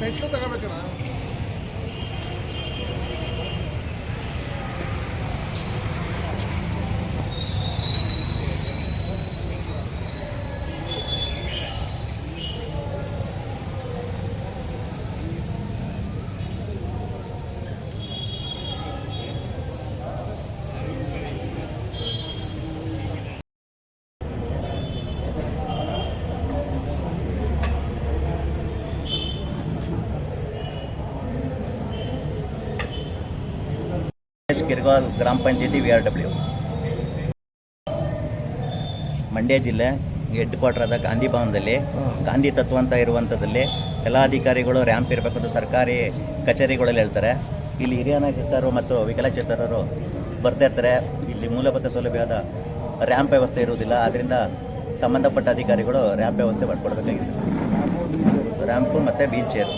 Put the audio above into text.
Next ತಗೋಬೇಕಣ್ಣ. Kirgal ಗ್ರಾಮ ಪಂಚಾಯತಿ VRW Mandya ಜಿಲ್ಲೆ head quarter ಆದ ಗಾಂಧಿ ಭವನದಲ್ಲಿ ಗಾಂಧಿ ತತ್ವ ಅಂತ ಇರುವಂಥದ್ದಲ್ಲಿ ಎಲ್ಲ ಅಧಿಕಾರಿಗಳು ರ್ಯಾಂಪ್ ಇರಬೇಕಂತ ಸರ್ಕಾರಿ ಕಚೇರಿಗಳಲ್ಲಿ ಹೇಳ್ತಾರೆ. ಇಲ್ಲಿ ಹಿರಿಯ ನಾಗರಿಕರು ಮತ್ತು ವಿಕಲಚೇತನರು ಬರ್ತಾ ಇರ್ತಾರೆ. ಇಲ್ಲಿ ಮೂಲಭೂತ ಸೌಲಭ್ಯವಾದ ರ್ಯಾಂಪ್ ವ್ಯವಸ್ಥೆ ಇರುವುದಿಲ್ಲ. ಆದ್ದರಿಂದ ಸಂಬಂಧಪಟ್ಟ ಅಧಿಕಾರಿಗಳು ರ್ಯಾಂಪ್ ವ್ಯವಸ್ಥೆ ಮಾಡಿಕೊಡ್ಬೇಕಾಗಿದೆ. ರ್ಯಾಂಪು ಮತ್ತು ವೀಲ್ ಚೇರು.